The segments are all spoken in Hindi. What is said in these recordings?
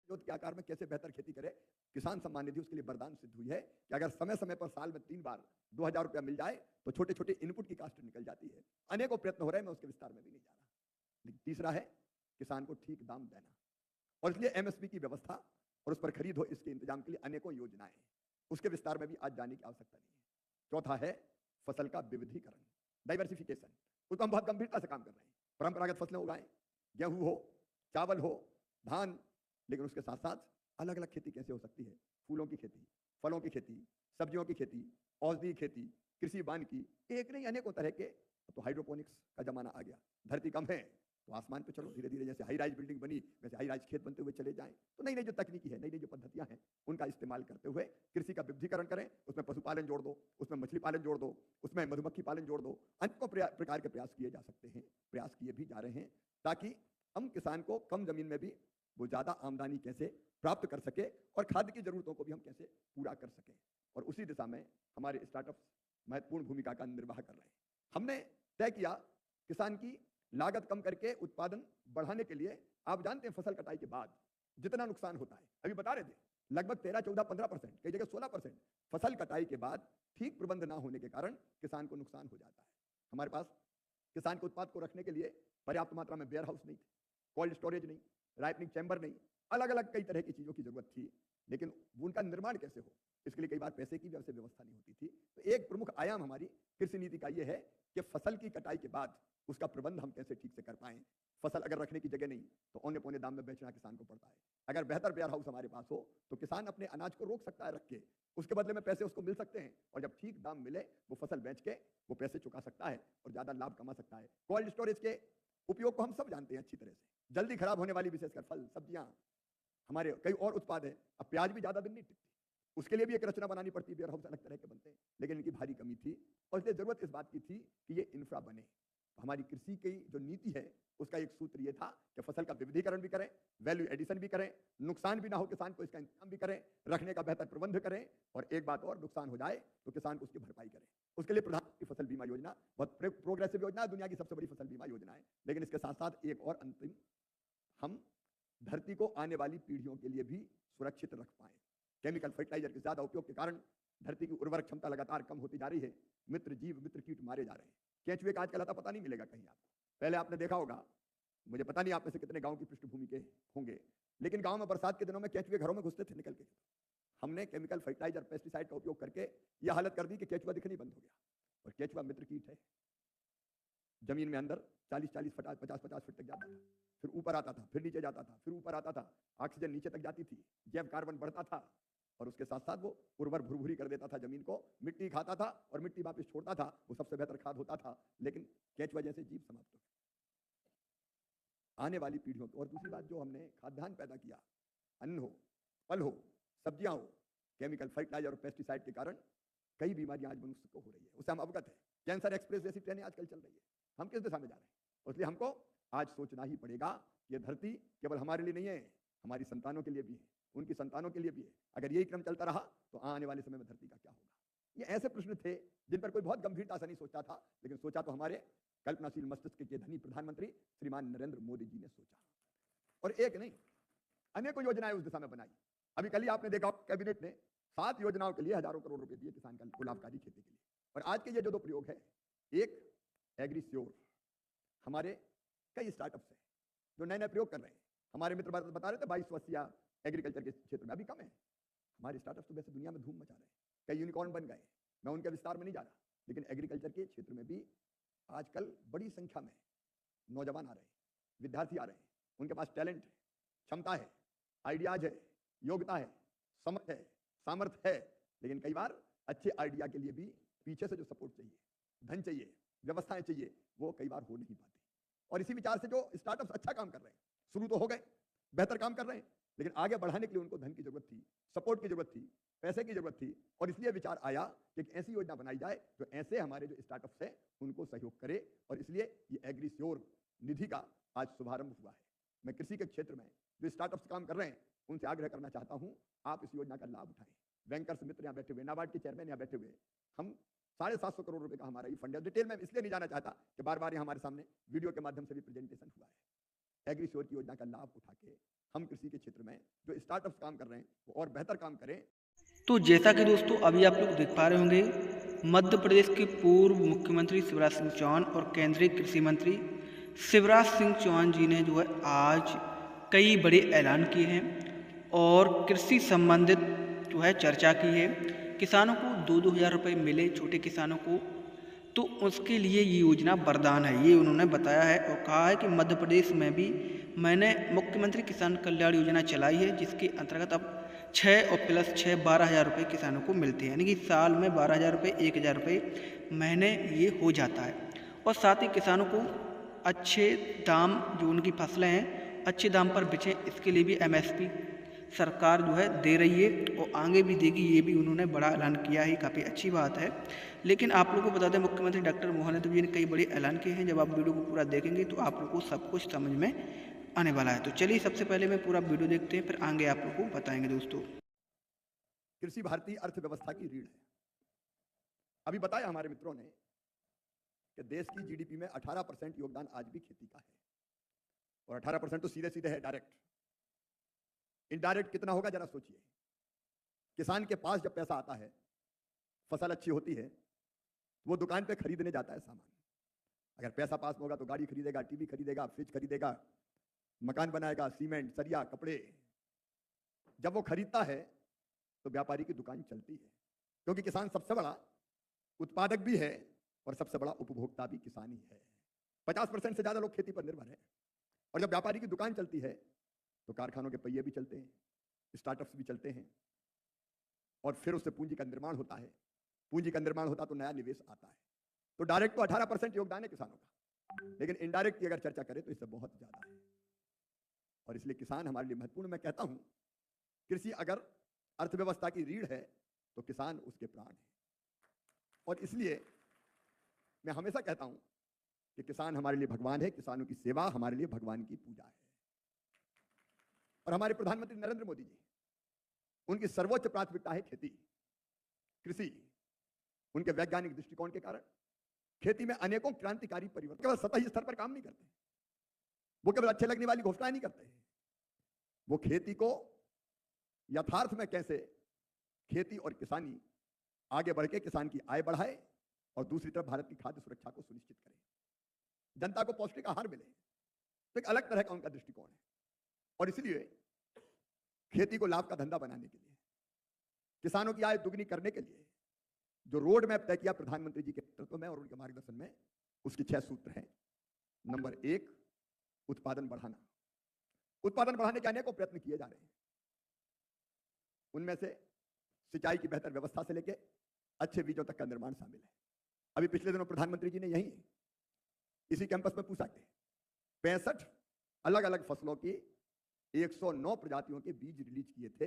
जोत के आकार में कैसे बेहतर खेती करे। किसान सम्मान निधि उसके लिए वरदान सिद्ध हुई है कि अगर समय समय पर साल में 3 बार 2000 रुपया मिल जाए तो छोटे छोटे इनपुट की कास्ट निकल जाती है। अनेकों प्रयत्न हो रहे हैं, मैं उसके विस्तार में भी नहीं जा रहा। लेकिन तीसरा है किसान को ठीक दाम देना, और इसलिए एमएसपी की व्यवस्था और उस पर खरीद हो इसके इंतजाम के लिए अनेकों योजनाएं हैं, उसके विस्तार में भी आज जाने की आवश्यकता नहीं है। चौथा है फसल का विविधीकरण, डाइवर्सिफिकेशन। उसको हम बहुत गंभीरता से काम कर रहे हैं। परंपरागत फसलें उगाएं, गेहूं हो, चावल हो, धान, लेकिन उसके साथ साथ अलग अलग खेती कैसे हो सकती है। फूलों की खेती, फलों की खेती, सब्जियों की खेती, औषधि खेती, कृषि वानिकी, एक नहीं अनेकों तरह के। तो हाइड्रोपोनिक्स का जमाना आ गया। धरती कम है तो आसमान पे चलो, धीरे धीरे जैसे हाई राइज बिल्डिंग बनी वैसे हाई राइज खेत बनते हुए चले जाएं। तो नई नई जो तकनीकी है, नई नई जो पद्धतियां हैं, उनका इस्तेमाल करते हुए कृषि का विविधीकरण करें। उसमें पशुपालन जोड़ दो, उसमें मछली पालन जोड़ दो, उसमें मधुमक्खी पालन जोड़ दो। अनेकों प्रकार के प्रयास किए जा सकते हैं, प्रयास किए भी जा रहे हैं, ताकि हम किसान को कम जमीन में भी वो ज्यादा आमदनी कैसे प्राप्त कर सके और खाद्य की जरूरतों को भी हम कैसे पूरा कर सकें। और उसी दिशा में हमारे स्टार्टअप्स महत्वपूर्ण भूमिका का निर्वाह कर रहे हैं। हमने तय किया किसान की लागत कम करके उत्पादन बढ़ाने के लिए। आप जानते हैं फसल कटाई के बाद जितना नुकसान होता है, अभी बता रहे थे, लगभग 13, 14, 15%, कई जगह 16% फसल कटाई के बाद ठीक प्रबंध ना होने के कारण किसान को नुकसान हो जाता है। हमारे पास किसान के उत्पाद को रखने के लिए पर्याप्त मात्रा में वेयर हाउस नहीं थे, कोल्ड स्टोरेज नहीं, राइपनिंग चैम्बर नहीं, अलग अलग कई तरह की चीजों की जरूरत थी। लेकिन उनका निर्माण कैसे हो, इसके लिए कई बार पैसे की व्यवस्था नहीं होती थी। तो एक प्रमुख आयाम हमारी कृषि नीति का यह है कि फसल की कटाई के बाद उसका प्रबंध हम कैसे ठीक से कर पाएं। फसल अगर रखने की जगह नहीं तो औने पौने दाम में बेचना किसान को पड़ता है। अगर बेहतर वेयर हाउस हमारे पास हो तो किसान अपने अनाज को रोक सकता है रख के, उसके बदले में पैसे उसको मिल सकते हैं, और जब ठीक दाम मिले वो फसल बेच के वो पैसे चुका सकता है और ज्यादा लाभ कमा सकता है। कोल्ड स्टोरेज के उपयोग को हम सब जानते हैं अच्छी तरह से। जल्दी खराब होने वाली विशेषकर फल, सब्जियां, हमारे कई और उत्पाद है। अब प्याज भी ज्यादा दिन नहीं टिकती, उसके लिए भी एक रचना बनानी पड़ती है, वेयर हाउस अलग तरह के बनते हैं, लेकिन इनकी भारी कमी थी और इसलिए जरूरत इस बात की थी कि ये इंफ्रा बने। तो हमारी कृषि की जो नीति है उसका एक सूत्र ये था कि फसल का विविधीकरण भी करें, वैल्यू एडिशन भी करें, नुकसान भी ना हो किसान को, इसका इंतजाम भी करें, रखने का बेहतर प्रबंध करें, और एक बात और, नुकसान हो जाए तो किसान को उसकी भरपाई करें। उसके लिए प्रधानमंत्री फसल बीमा योजना बहुत प्रोग्रेसिव योजना है, दुनिया की सबसे बड़ी फसल बीमा योजना है। लेकिन इसके साथ साथ एक और अंतिम, हम धरती को आने वाली पीढ़ियों के लिए भी सुरक्षित रख पाए। केमिकल फर्टिलाइजर के ज्यादा उपयोग के कारण धरती की उर्वरक क्षमता लगातार कम होती जा रही है, मित्र जीव मित्र कीट मारे जा रहे हैं। केंचुए का आजकल आता पता नहीं मिलेगा कहीं आपको। पहले आपने देखा होगा, मुझे पता नहीं आप में से कितने गांव की पृष्ठभूमि के होंगे, लेकिन गांव में बरसात के दिनों में केंचुए घरों में घुसते थे निकल के। हमने केमिकल फर्टिलाइजर पेस्टिसाइड का उपयोग करके यह हालत कर दी कि केंचुआ दिखनी बंद हो गया। और केंचुआ मित्र कीट है, जमीन में अंदर 40-40 फुट 50-50 फुट तक जाता था, फिर ऊपर आता था, फिर नीचे जाता था, फिर ऊपर आता था, ऑक्सीजन नीचे तक जाती थी, जैव कार्बन बढ़ता था, और उसके साथ साथ वो उर्वर भुरभुरी कर देता था जमीन को, मिट्टी खाता था और मिट्टी वापस छोड़ता था, वो सबसे बेहतर खाद होता था। लेकिन केंचुआ जैसे जीव समाप्त हो गए आने वाली पीढ़ियों को। और दूसरी बात, जो हमने खाद्यान्न पैदा किया, अन्न हो, फल हो, सब्जियां हो, केमिकल फर्टिलाइजर और पेस्टिसाइड के कारण कई बीमारियां आज मनुष्य को हो रही है, उससे हम अवगत है। कैंसर एक्सप्रेस जैसी ट्रेनें आजकल चल रही है, हम किस दिशा में जा रहे हैं। इसलिए हमको आज सोचना ही पड़ेगा कि यह धरती केवल हमारे लिए नहीं है, हमारी संतानों के लिए भी है, उनकी संतानों के लिए भी है। अगर यही क्रम चलता रहा तो आने वाले समय में धरती का क्या होगा। ये ऐसे प्रश्न थे जिन पर कोई बहुत गंभीरता से नहीं सोचता था, लेकिन सोचा तो हमारे कल्पनाशील मस्तिष्क के धनी प्रधानमंत्री श्रीमान नरेंद्र मोदी जी ने सोचा। और एक नहीं, अनेकों योजनाएं उस दिशा में बनाई। अभी कल ही आपने देखा कैबिनेट ने 7 योजनाओं के लिए हजारों करोड़ रुपए दिए किसान को लाभकारी खेती के लिए। और आज के ये जो 2 प्रयोग है, एक एग्रीश्योर, हमारे कई स्टार्टअप्स हैं जो नए नए प्रयोग कर रहे हैं। हमारे मित्र बता रहे थे 22 वर्षीय एग्रीकल्चर के क्षेत्र में अभी कम है, हमारे स्टार्टअप्स तो वैसे दुनिया में धूम मचा रहे हैं, कई यूनिकॉर्न बन गए। मैं उनके विस्तार में नहीं जा रहा, लेकिन एग्रीकल्चर के क्षेत्र में भी आजकल बड़ी संख्या में नौजवान आ रहे हैं, विद्यार्थी आ रहे हैं, उनके पास टैलेंट है, क्षमता है, आइडियाज है, योग्यता है, समझ है, सामर्थ्य है। लेकिन कई बार अच्छे आइडिया के लिए भी पीछे से जो सपोर्ट चाहिए, धन चाहिए, व्यवस्थाएं चाहिए, वो कई बार हो नहीं पाती। और इसी विचार से जो स्टार्टअप्स अच्छा काम कर रहे हैं, शुरू तो हो गए, बेहतर काम कर रहे हैं, लेकिन आगे बढ़ाने के लिए उनको धन की जरूरत थी, सपोर्ट की जरूरत थी, पैसे की जरूरत थी। और इसलिए विचार आया कि एक ऐसी योजना बनाई जाए जो ऐसे हमारे जो स्टार्टअप्स हैं उनको सहयोग करे। और इसलिए ये एग्रीश्योर निधि का आज शुभारंभ हुआ है। मैं कृषि के क्षेत्र में जो स्टार्टअप्स काम कर रहे हैं उनसे आग्रह करना चाहता हूं, आप इस योजना का लाभ उठाएं। बैंकर्स मित्र यहाँ बैठे हुए, नाबार्ड के चेयरमैन यहाँ बैठे हुए, हम 750 करोड़ रुपए का हमारा ये फंड है। डिटेल में इसलिए नहीं जाना चाहता कि बार बार यहाँ हमारे सामने वीडियो के माध्यम से भी प्रेजेंटेशन हुआ है। एग्रीश्योर की योजना का लाभ उठा के हम कृषि के क्षेत्र में जो स्टार्टअप्स काम कर रहे हैं वो और बेहतर काम करें। तो जैसा कि दोस्तों अभी आप लोग देख पा रहे होंगे, मध्य प्रदेश के पूर्व मुख्यमंत्री शिवराज सिंह चौहान और केंद्रीय कृषि मंत्री शिवराज सिंह चौहान जी ने जो है आज कई बड़े ऐलान किए हैं और कृषि संबंधित जो है चर्चा की है। किसानों को 2-2 हज़ार रुपये मिले, छोटे किसानों को, तो उसके लिए ये योजना वरदान है, ये उन्होंने बताया है। और कहा है कि मध्य प्रदेश में भी मैंने मुख्यमंत्री किसान कल्याण योजना चलाई है, जिसके अंतर्गत अब 6 और प्लस 6 12,000 रुपये किसानों को मिलते हैं, यानी कि साल में 12,000 रुपये 1,000 रुपये महीने ये हो जाता है। और साथ ही किसानों को अच्छे दाम, जो उनकी फसलें हैं अच्छे दाम पर बेचें, इसके लिए भी MSP सरकार जो है दे रही है और आगे भी देगी, ये भी उन्होंने बड़ा ऐलान किया है, काफ़ी अच्छी बात है। लेकिन आप लोगों को बता दें, मुख्यमंत्री डॉक्टर मोहन यादव जी ने कई बड़े ऐलान किए हैं। जब आप वीडियो को पूरा देखेंगे तो आप लोगों को सब कुछ समझ में आने वाला है। तो चलिए सबसे पहले मैं पूरा वीडियो देखते हैं, फिर आगे आप लोगों को बताएंगे। दोस्तों, कृषि भारतीय अर्थव्यवस्था की रीढ़ है। अभी बताया हमारे मित्रों ने कि देश की GDP में 18% योगदान आज भी खेती का है, और 18% तो सीधे सीधे है डायरेक्ट। इनडायरेक्ट कितना होगा जरा सोचिए। किसान के पास जब पैसा आता है, फसल अच्छी होती है, वो दुकान पे खरीदने जाता है सामान। अगर पैसा पास में होगा तो गाड़ी खरीदेगा, टीवी खरीदेगा, फ्रिज खरीदेगा, मकान बनाएगा, सीमेंट, सरिया, कपड़े। जब वो खरीदता है तो व्यापारी की दुकान चलती है, क्योंकि किसान सबसे बड़ा उत्पादक भी है और सबसे बड़ा उपभोक्ता भी किसान ही है। 50% से ज्यादा लोग खेती पर निर्भर है। और जब व्यापारी की दुकान चलती है तो कारखानों के पहिए भी चलते हैं, स्टार्टअप्स भी चलते हैं, और फिर उससे पूंजी का निर्माण होता है। पूंजी का निर्माण होता तो नया निवेश आता है। तो डायरेक्ट तो 18% योगदान है किसानों का, लेकिन इनडायरेक्ट की अगर चर्चा करें तो इससे बहुत ज्यादा है। और इसलिए किसान हमारे लिए महत्वपूर्ण। मैं कहता हूं, कृषि अगर अर्थव्यवस्था की रीढ़ है तो किसान उसके प्राण है। और इसलिए मैं हमेशा कहता हूं कि किसान हमारे लिए भगवान है, किसानों की सेवा हमारे लिए भगवान की पूजा है। और हमारे प्रधानमंत्री नरेंद्र मोदी जी, उनकी सर्वोच्च प्राथमिकता है खेती, कृषि। उनके वैज्ञानिक दृष्टिकोण के कारण खेती में अनेकों क्रांतिकारी परिवर्तन केवल सतही स्तर पर काम नहीं करते, वो केवल अच्छे लगने वाली घोषणाएं नहीं करते, वो खेती को यथार्थ में कैसे खेती और किसानी आगे बढ़ के किसान की आय बढ़ाए और दूसरी तरफ भारत की खाद्य सुरक्षा को सुनिश्चित करे, जनता को पौष्टिक आहार मिले। तो एक अलग तरह का उनका दृष्टिकोण है। और इसलिए खेती को लाभ का धंधा बनाने के लिए, किसानों की आय दुगनी करने के लिए जो रोड मैप तय किया प्रधानमंत्री जी के नेतृत्व में और उनके मार्गदर्शन में, उसके 6 सूत्र हैं। नंबर 1, उत्पादन बढ़ाना। उत्पादन बढ़ाने के अनेकों प्रयत्न किए जा रहे हैं। उनमें से सिंचाई की बेहतर व्यवस्था से लेकर अच्छे बीजों तक का निर्माण शामिल है। अभी पिछले दिनों प्रधानमंत्री जी ने यहीं इसी कैंपस में पूछा कि 65 अलग अलग फसलों की 109 प्रजातियों के बीज रिलीज किए थे,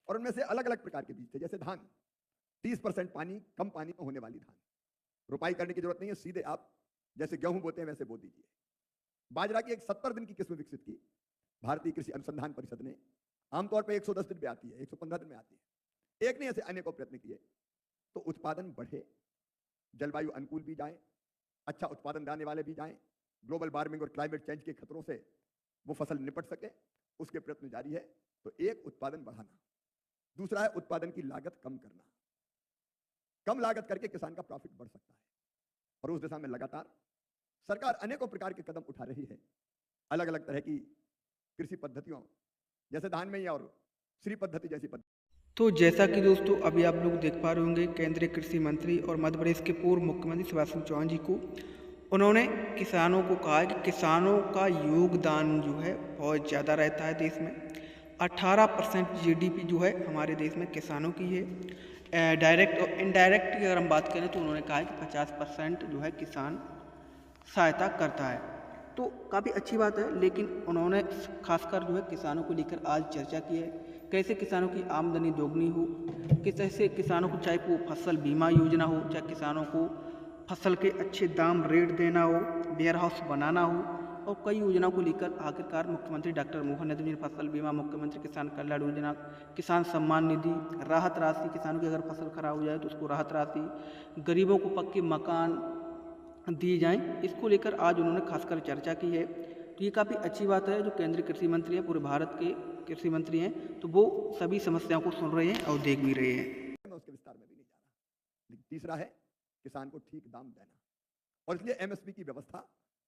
और उनमें से अलग अलग प्रकार के बीज थे। जैसे धान, 30% पानी, कम पानी में होने वाली धान, रुपाई करने की जरूरत नहीं है, सीधे आप जैसे गेहूं बोते हैं वैसे बो दीजिए। बाजरा की एक 70 दिन की किस्म विकसित की भारतीय कृषि अनुसंधान परिषद ने। आमतौर पर 110 दिन में आती है, 115 दिन में आती है। एक नहीं, ऐसे अनेकों प्रयत्न किए तो उत्पादन बढ़े, जलवायु अनुकूल बीज आए, अच्छा उत्पादन देने वाले बीज आए, ग्लोबल वार्मिंग और क्लाइमेट चेंज के खतरों से वो फसल निपट सके, उसके प्रयत्न जारी है। तो एक, उत्पादन बढ़ाना। दूसरा है उत्पादन की लागत कम करना। कम लागत करके किसान का प्रॉफिट बढ़ सकता है, और उस दिशा में लगातार सरकार अनेकों प्रकार के कदम उठा रही है। अलग अलग तरह की कृषि पद्धतियों, जैसे धान में ही और श्री पद्धति जैसी पद्धति। तो जैसा कि दोस्तों अभी आप लोग देख पा रहे होंगे, केंद्रीय कृषि मंत्री और मध्य प्रदेश के पूर्व मुख्यमंत्री शिवराज सिंह चौहान जी को, उन्होंने किसानों को कहा है कि किसानों का योगदान जो है बहुत ज़्यादा रहता है देश में। 18% GDP जो है हमारे देश में किसानों की है। डायरेक्ट और इनडायरेक्ट की अगर हम बात करें तो उन्होंने कहा है कि 50% जो है किसान सहायता करता है, तो काफ़ी अच्छी बात है। लेकिन उन्होंने खासकर जो है किसानों को लेकर आज चर्चा की है, कैसे किसानों की आमदनी दोगुनी हो, कैसे किसानों को, चाहे वो फसल बीमा योजना हो, चाहे किसानों को फसल के अच्छे दाम रेट देना हो, वेयर हाउस बनाना हो, और कई योजनाओं को लेकर आखिरकार मुख्यमंत्री डॉक्टर मोहन यादव जी ने फसल बीमा, मुख्यमंत्री किसान कल्याण योजना, किसान सम्मान निधि, राहत राशि, किसानों की अगर फसल खराब हो जाए तो उसको राहत राशि, गरीबों को पक्के मकान दिए जाएं, इसको लेकर आज उन्होंने खासकर चर्चा की है। तो ये काफ़ी अच्छी बात है। जो केंद्रीय कृषि मंत्री है, पूरे भारत के कृषि मंत्री हैं, तो वो सभी समस्याओं को सुन रहे हैं और देख भी रहे हैं। मैं उसके विस्तार में भी नहीं जा रहा। लेकिन तीसरा है किसान को ठीक दाम देना, और इसलिए एमएसपी की व्यवस्था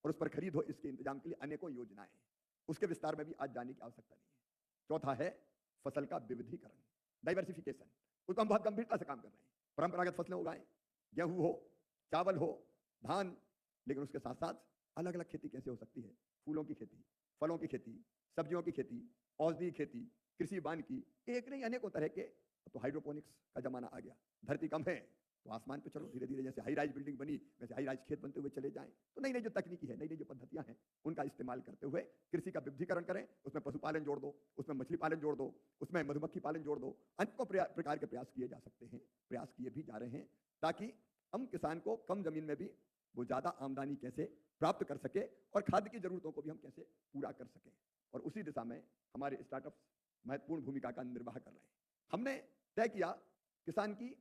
और उस पर खरीद हो, इसके इंतजाम के लिए अनेकों योजनाएं हैं, उसके विस्तार में भी आज जाने की आवश्यकता नहीं है। चौथा है फसल का विविधीकरण, डाइवर्सिफिकेशन, उस पर हम बहुत गंभीरता से काम कर रहे हैं। परंपरागत फसलें उगाएं, गेहूं हो, चावल हो, धान, लेकिन उसके साथ साथ अलग अलग खेती कैसे हो सकती है, फूलों की खेती, फलों की खेती, सब्जियों की खेती, औषधि खेती, कृषि वानिकी, एक नहीं अनेकों तरह के। तो हाइड्रोपोनिक्स का जमाना आ गया, धरती कम है तो आसमान पे चलो, धीरे धीरे जैसे हाई राइज बिल्डिंग बनी वैसे हाई राइज खेत बनते हुए चले जाएं। तो नई नई जो तकनीकी है, नई नई जो पद्धतियां हैं, उनका इस्तेमाल करते हुए कृषि का विविधीकरण करें, उसमें पशुपालन जोड़ दो, उसमें मछली पालन जोड़ दो, उसमें मधुमक्खी पालन जोड़ दो, अनेकों प्रकार के प्रयास किए जा सकते हैं, प्रयास किए भी जा रहे हैं, ताकि हम किसान को कम जमीन में भी वो ज़्यादा आमदनी कैसे प्राप्त कर सके और खाद्य की जरूरतों को भी हम कैसे पूरा कर सकें। और उसी दिशा में हमारे स्टार्टअप्स महत्वपूर्ण भूमिका का निर्वाह कर रहे हैं। हमने तय किया किसान की